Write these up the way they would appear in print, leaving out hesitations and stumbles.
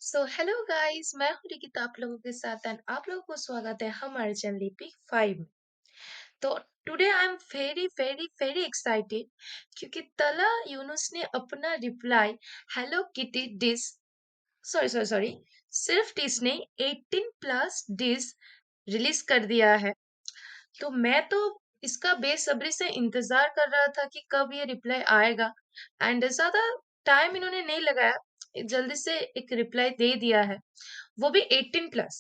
Hello guys, मैं हूँ रिकिता आप लोगों के साथ एंड आप लोगों को स्वागत है हमारे चैनल लिपिक 5 में। तो today I am very very very excited क्योंकि तला यूनुस ने अपना रिप्लाई हेलो किटी डिस सॉरी सॉरी सॉरी सिर्फ डिस ने 18 प्लस डिस रिलीज कर दिया है। तो मैं तो इसका बेसब्री से इंतजार कर रहा था कि कब ये रिप्लाई आएगा एंड ज्यादा टाइम इन्होंने नहीं लगाया, जल्दी से एक रिप्लाई दे दिया है, वो भी 18 प्लस।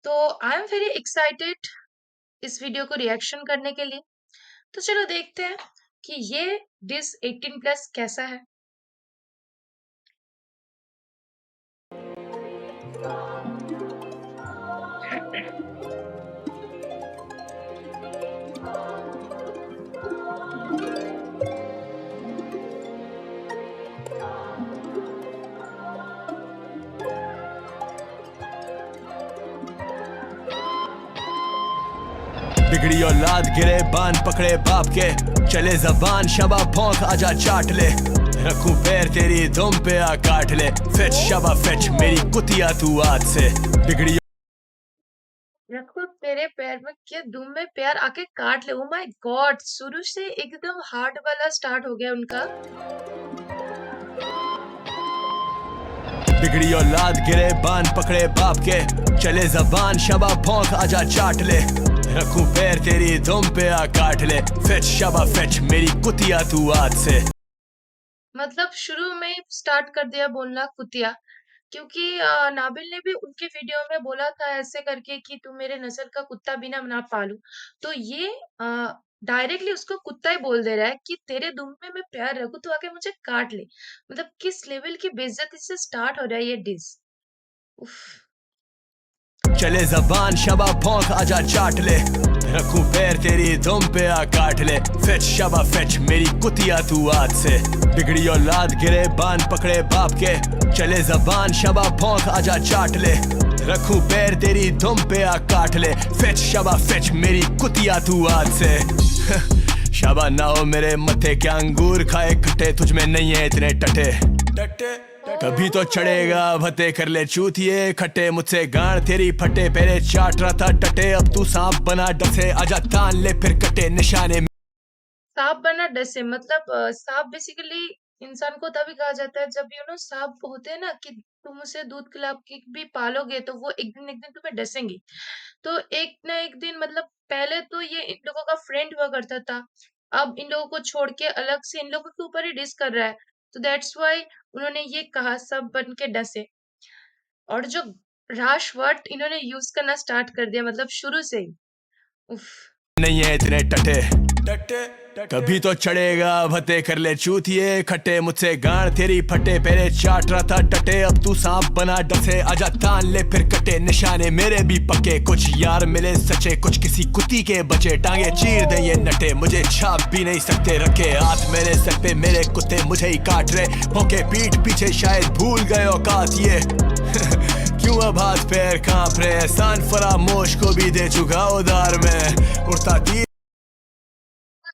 तो आई एम वेरी एक्साइटेड इस वीडियो को रिएक्शन करने के लिए। तो चलो देखते हैं कि ये डिस 18 प्लस कैसा है। बिगड़ी औलाद गिरे बान पकड़े बाप के, चले जबान शबा भौंक आजा चाट ले, रखूं पैर तेरी दुम पे आ काट ले, फेच शबा फेच मेरी कुतिया तू आज से। बिगड़ी रखो तेरे पैर में क्या दुम में प्यार आके काट ले। ओ माय गॉड, शुरू से एकदम हार्ड वाला स्टार्ट हो गया उनका। बिगड़ी औलाद गिरे बान पकड़े बाप के, चले जबान शबा भौंक आजा चाट ले, रखूं पैर तेरी दुम पे आ काट ले, फेच शबा फेच मेरी कुतिया तू आज से। मतलब शुरू में ही स्टार्ट कर दिया बोलना कुतिया, क्योंकि नाबिल ने भी उनके वीडियो में बोला था ऐसे करके कि तू मेरे नस्ल का कुत्ता भी ना पालू। तो ये डायरेक्टली उसको कुत्ता ही बोल दे रहा है कि तेरे दुम में मैं प्यार रखूं तो आके मुझे काट ले। मतलब किस लेवल की बेइज्जती से स्टार्ट हो रहा है ये डिस। उफ। चले जबान शबा भौंक आजा चाट ले, रखूं पैर तेरी दुम पे आ काट ले, फेच शबा फेच मेरी कुतिया तू आज से। बिगड़ी औलाद गिरे बान पकड़े बाप के, चले जबान शबा भौंक आजा चाट ले, रखूं पैर तेरी दुम पे आ काट ले, फेच शबा फेच मेरी कुतिया तू आज से। शबा ना हो मेरे मथे क्या अंगूर खाए खट्टे, तुझ में नहीं है इतने टटे टटे, कभी तो चढ़ेगा भते कर ले चूतिए खट्टे, मुझसे गाड़ तेरी फटे, पहले चाट रहा था टटे अब तू सांप बना डसे, आजा तान ले फिर कटे निशाने में। सांप बना डसे मतलब सांप बेसिकली इंसान को तभी कहा जाता है जब सांप होते हैं ना कि तुम उसे दूध पिला के भी पालोगे तो वो एक दिन तुम्हें डसेंगे। तो एक ना एक दिन मतलब पहले तो ये इन लोगों का फ्रेंड हुआ करता था, अब इन लोगों को छोड़ के अलग से इन लोगों के ऊपर ही डिस कर रहा है। तो दैट्स वाई उन्होंने ये कहा सब बन के डसे। और जो राश वर्ड इन्होंने यूज करना स्टार्ट कर दिया मतलब शुरू से ही। उफ। नहीं है इतने टटे टटे, कभी तो चढ़ेगा भते कर ले चूतिए खट्टे, मुझसे गाड़ तेरी फटे, पहले चाट रहा था टटे अब तू सांप बना डसे, आजा तान ले फिर कटे निशाने मेरे भी पक्के, कुछ यार मिले सच्चे कुछ किसी कुत्ती के बचे, टांगे चीर दे ये नटे मुझे छाप भी नहीं सकते, रखे हाथ मेरे सर पे मेरे कुत्ते मुझे ही काट रहे, भौंके पीठ पीछे शायद भूल गए औकात ये। क्यों अब हाथ पैर कांप रहे, एहसान फरामोश को भी दे चुका उधार में, उड़ता तीर।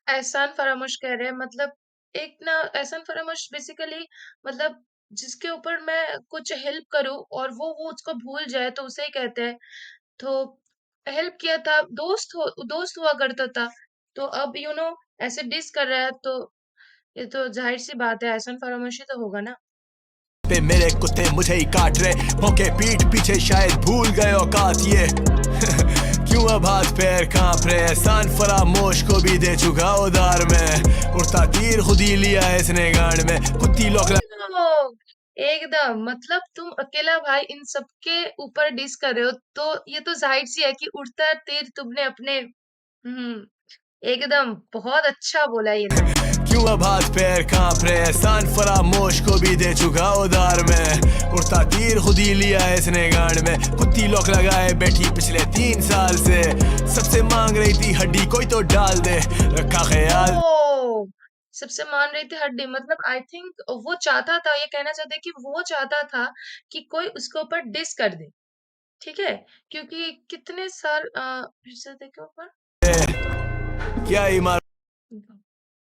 एहसान फरामोश कह रहे हैं मतलब एक ना एहसान फरामोश बेसिकली मतलब जिसके ऊपर मैं कुछ हेल्प करूं और वो उसको भूल जाए तो उसे ही कहते हैं। तो हेल्प किया था, दोस्त हुआ करता था, तो अब ऐसे डिस कर रहा है तो ये तो जाहिर सी बात है एहसान फरामोशी तो होगा ना। पे मेरे कुत्ते मुझे ही काट रहे, भौंके पीठ पीछे शायद भूल गए औकात ये। क्यों अब हाथ पैर कांप रहे, एहसान फरामोश को भी दे चुका उधार में, उड़ता तीर खुद ही लिया है इसने गांड में, कुत्ती लोकला। तो एकदम मतलब तुम अकेला भाई इन सबके ऊपर डिस कर रहे हो तो ये तो जाहिर सी है कि उड़ता तीर तुमने अपने। एकदम बहुत अच्छा बोला ये तो। क्यों अब हाथ पैर कांप रहे, एहसान फरामोश को भी दे चुका उधार में, उड़ता तीर खुद ही लिया है इसने गांड में, कुत्ती लोक लगाए बैठी पिछले 3 साल से, सबसे मांग रही थी हड्डी कोई तो डाल दे, रखा ख्याल। ओ सबसे मान रही थी हड्डी मतलब आई थिंक वो चाहता था, ये कहना चाहते कि वो चाहता था कि कोई उसके ऊपर डिस कर दे। ठीक है, क्योंकि कितने साल फिर से देखो ऊपर। क्या इमारत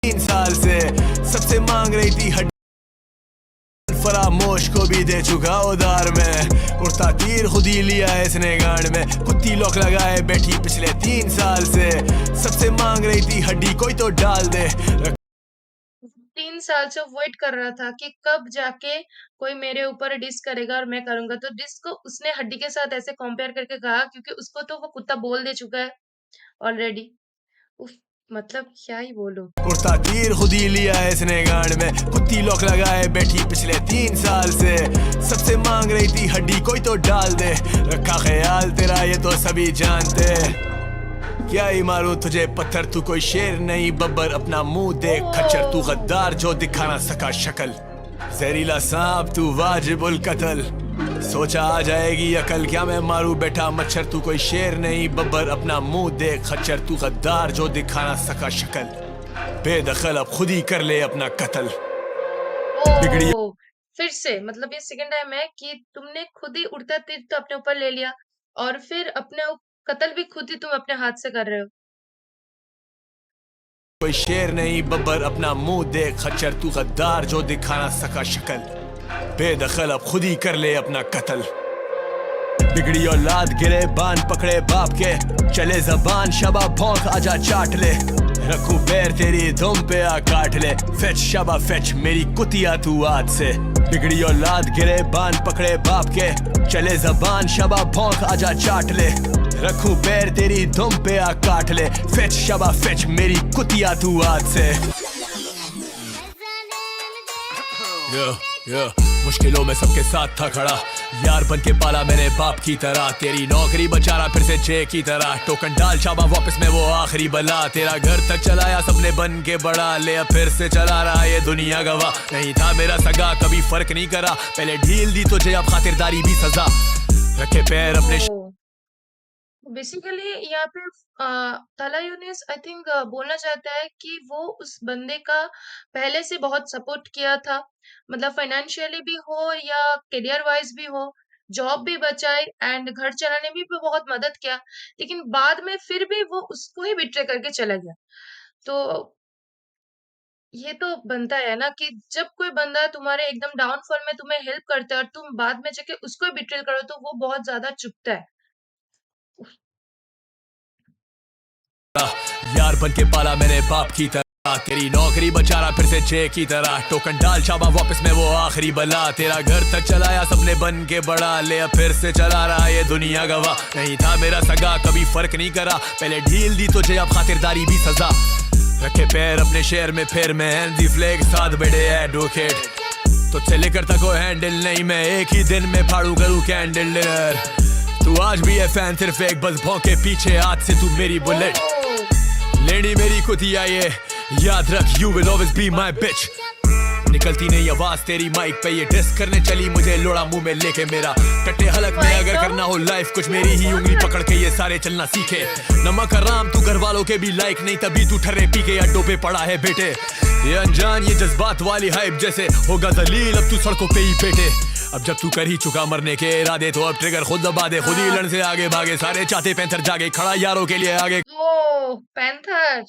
3 साल से सबसे मांग रही थी हड्डी फरामोश को भी दे चुका उधार में। उड़ता तीर खुद ही लिया है इसने गांड में, कुत्ती लॉक लगाए बैठी पिछले 3 साल से। सबसे मांग रही थी हड्डी कोई तो डाल दे। 3 साल से वेट कर रहा था कि कब जाके कोई मेरे ऊपर डिस करेगा और मैं करूंगा। तो डिस को उसने हड्डी के साथ ऐसे कंपेयर करके कहा, क्योंकि उसको तो वो कुत्ता बोल दे चुका है ऑलरेडी। उफ, मतलब क्या ही बोलूं। उड़ता तीर खुद ही लिया है इसने गांड में, कुत्ती लॉक लगाए बैठी पिछले 3 साल से। सबसे मांग रही थी हड्डी कोई तो डाल दे। रखा ख्याल तेरा ये तो सभी जानते, क्या ही मारूं तुझे पत्थर तू कोई शेर नहीं बब्बर। अपना मुंह देख खच्चर तू गद्दार जो दिखा ना सका शक्ल। जहरीला सांप तू वाजिबुल कत्ल, सोचा आ जाएगी अकल। क्या मैं मारूं बैठा मच्छर तू कोई शेर नहीं बब्बर। अपना मुंह देख खच्चर तू गद्दार जो दिखा ना सका शक्ल। बेदखल अब खुद ही कर ले अपना कत्ल। बिगड़ी ओ, फिर से मतलब ये सेकंड टाइम है कि तुमने खुद ही उड़ता तीर तो अपने ऊपर ले लिया, और फिर कत्ल भी खुद ही तुम अपने हाथ से कर रहे हो। कोई शेर नहीं बब्बर। अपना मुंह देख खच्चर तू गद्दार जो दिखा ना सका शक्ल। बेदखल अब खुद ही कर ले अपना कत्ल। बिगड़ी औलाद गिरे बान पकड़े बाप के, चले जबान शबा भौंक आजा चाट ले। रखूं पैर तेरी धुम पे आ काट ले, फेच शबा फेच मेरी कुतिया तू आज से। बिगड़ी औलाद गिरे बान पकड़े बाप के, चले जबान शबा भौंक आजा चाट ले। रखूं पैर तेरी धुम पे आ काट ले, फेच शबा फेच मेरी कुतिया तू आज से। मुश्किलों में सबके साथ था खड़ा, यार बन के पाला मैंने बाप की तरह। तेरी नौकरी बचा रहा फिर से जे की तरह, टोकन डाल शाबा वापस में वो आखिरी बला। तेरा घर तक चलाया सबने बन के बड़ा, ले अब फिर से चला रहा ये दुनिया गवा। नहीं था मेरा सगा कभी फर्क नहीं करा, पहले ढील दी तुझे अब खातिरदारी भी सजा। रखे पैर अपने बेसिकली यहाँ पे तला यूनिस आई थिंक बोलना चाहता है कि वो उस बंदे का पहले से बहुत सपोर्ट किया था, मतलब फाइनेंशियली भी हो या करियर वाइज भी हो, जॉब भी बचाई एंड घर चलाने में भी बहुत मदद किया, लेकिन बाद में फिर भी वो उसको ही बिट्रे करके चला गया। तो ये तो बनता है ना कि जब कोई बंदा तुम्हारे एकदम डाउनफॉल में तुम्हें हेल्प करता है और तुम बाद में जाके उसको ही बिट्रेल करो, तो वो बहुत ज्यादा चुभता है। यार बन के पाला मैंने बाप की तरह। तेरी नौकरी बचा रहा फिर से जे की तरह, टोकन डाल शाबा वापस में वो आखिरी बला। तेरा घर तक चलाया सबने बन के बड़ा, ले अब फिर से चला रहा ये दुनिया गवा। नहीं था मेरा सगा कभी फर्क नहीं करा, पहले ढील दी तुझे अब खातिरदारी भी सजा। रखे पैर अपने शहर में फिर मैं हैंडी फ्लैग साथ बैठे एडवोकेट। तुझसे लेकर तक को हैंडल नहीं, मैं एक ही दिन में फाड़ू करूँ कैंडल डिनर। तू आज भी है फैन सिर्फ एक बस भौंके पीछे, आज से तू मेरी बुलेट। लेडी मेरी कुतिया ये याद रख, you will always be my bitch। निकलती नहीं आवाज तेरी माइक पे, ये डिस करने चली मुझे लोड़ा मुंह में लेके मेरा। टट्टे हलक में अगर करना हो लाइफ कुछ मेरी ही उंगली पकड़ के ये सारे चलना सीखे। नमक हराम तू घर वालों के भी लाइक नहीं, तभी तू ठर्रे पी के अड्डों पे पड़ा है बेटे। ये अनजान ये जज्बात वाली हाइप जैसे होगा दलील, अब तू सड़कों पे ही पेटे। अब जब तू कर ही चुका मरने के इरादे, तो अब ट्रिगर खुद दबा दे, खुद ही लड़ से आगे भागे। सारे चाहते पैंथर जागे, खड़ा यारों के लिए आगे। ओह पैंथर,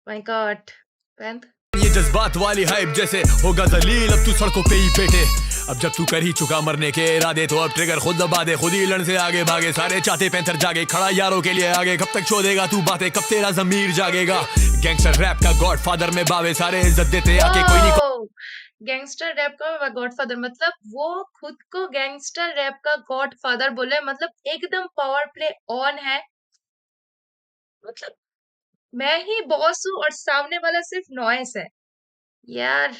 माय गॉड पैंथर। ये जज्बात वाली हाइप जैसे होगा दलील, अब तू सड़कों पे ही पेटे। अब जब तू कर ही चुका मरने के इरादे, तो अब ट्रिगर खुद दबा दे, खुद ही लड़ से आगे भागे। सारे चाहते पैंथर जागे, खड़ा यारों के लिए आगे। कब तक छोड़ेगा तू बातें, कब तेरा ज़मीर जागेगा। गैंगस्टर रैप का गॉडफादर में बावे, सारे इज्जत देते आके कोई नहीं। गैंगस्टर रैप का गॉडफादर मतलब वो खुद को गैंगस्टर रैप का गॉडफादर बोले, मतलब एकदम पावर प्ले ऑन है। मतलब मैं ही बॉस हूँ और सामने वाला सिर्फ नॉइस है यार,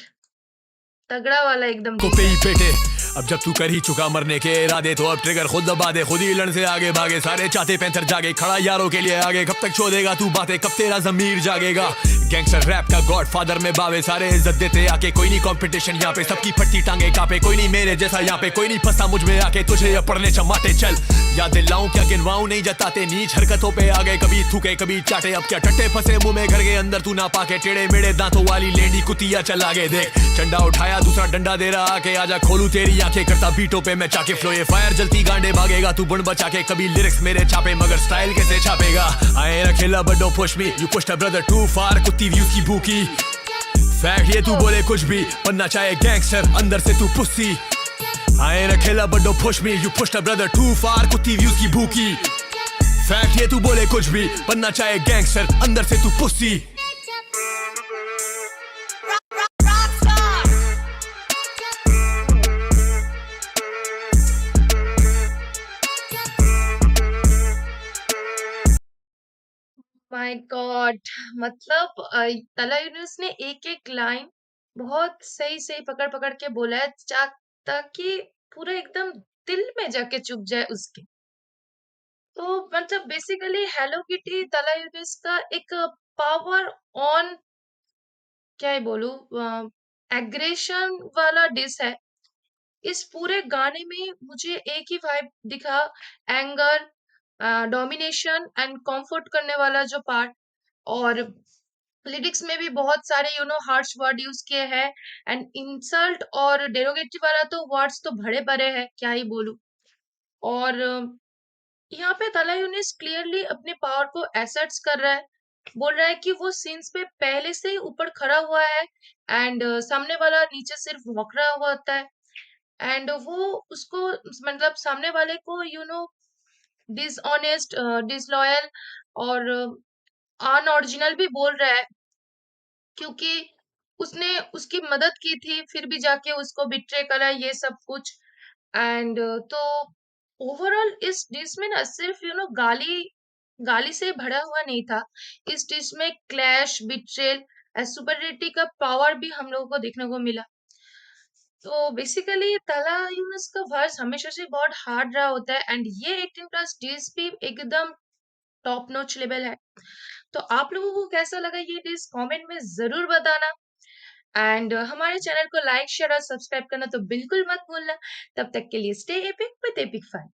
तगड़ा वाला एकदम। को पे ही पेटे। अब जब तू कर ही चुका मरने के इरादे, तो अब ट्रिगर खुद दबा दे, खुद ही लड़ से आगे भागे। सारे चाहते पैंथर जागे, खड़ा यारों के लिए आगे। कब तक छोड़ेगा तू बातें, कब तेरा ज़मीर जागेगा। गैंगस्टर रैप का गॉडफादर में बावे, सारे इज्जत देते आके कोई नहीं कंपटीशन यहाँ पे। सबकी फट्टी टांगे कापे, कोई नहीं मेरे जैसा यहाँ पे। कोई नहीं फंसा मुझ में आके, तुझे ये पढ़ने चमाटे चल। याद दिलाऊं क्या गिनवाऊं नहीं जताते, नीच हरकतों पे आ गए। कभी थूके कभी चाटे, अब क्या टट्टे फंसे मुंह में घर के अंदर तू ना पाके। टेढ़े मेढ़े दांतों वाली लेडी कुतिया चल आगे देख। डंडा उठाया दूसरा डंडा दे रहा आके, आजा खोलू तेरी आंखें करता बीटों पे मैं चाके फ्लो। ये फायर जलती गांडे भागेगा तू बुन बचा के। कभी लिरिक्स मेरे छापे मगर स्टाइल कैसे छापेगा। आए रखेला बड्डो push me, you pushed a brother too far. कुत्ती व्यूज की भूखी फैक्ट ये तू बोले कुछ भी बनना चाहे गैंगस्टर अंदर से तू पुस्सी I ain't a killer but don't push me You pushed a brother too far कुत्ती व्यूज की भूखी फैक्ट ये तू बोले कुछ भी बनना चाहे गैंगस्टर अंदर से तू पुस्सी माय गॉड। मतलब तला यूनुस ने एक एक लाइन बहुत सही सही पकड़ पकड़ के बोला है, ताकि पूरा एकदम दिल में जाके चुभ जाए उसके। तो मतलब बेसिकली हेलो किटी तला यूनुस का एक पावर ऑन, क्या ही बोलूं, एग्रेशन वाला डिस है। इस पूरे गाने में मुझे एक ही वाइब दिखा, एंगर, डोमिनेशन एंड कंफर्ट करने वाला जो पार्ट। और लिरिक्स में भी बहुत सारे हार्श वर्ड यूज किए हैं, एंड इंसल्ट और डेरोगेटिव वाला तो वर्ड्स तो भरे भरे हैं, क्या ही बोलूं। और यहाँ पे तला यूनिस क्लियरली अपने पावर को एसर्ट्स कर रहा है, बोल रहा है कि वो सीन्स पे पहले से ही ऊपर खड़ा हुआ है, एंड सामने वाला नीचे सिर्फ वॉक रहा हुआ होता है। एंड वो उसको, मतलब सामने वाले को डिसऑनेस्ट, डिसलॉयल और अनओरिजिनल भी बोल रहा है, क्योंकि उसने उसकी मदद की थी फिर भी जाके उसको बिट्रे करा, ये सब कुछ। एंड तो ओवरऑल इस डिश में ना सिर्फ गाली गाली से भरा हुआ नहीं था। इस डिश में क्लैश, बिट्रेल, सुपरियरिटी का पावर भी हम लोगों को देखने को मिला। तो बेसिकली तला यूनुस का वर्स हमेशा से बहुत हार्ड रहा होता है, एंड ये 18+ डिश भी एकदम टॉप नॉच लेवल है। तो आप लोगों को कैसा लगा ये डिश, कमेंट में जरूर बताना। एंड हमारे चैनल को लाइक, शेयर और सब्सक्राइब करना तो बिल्कुल मत भूलना। तब तक के लिए stay epic with epic fun.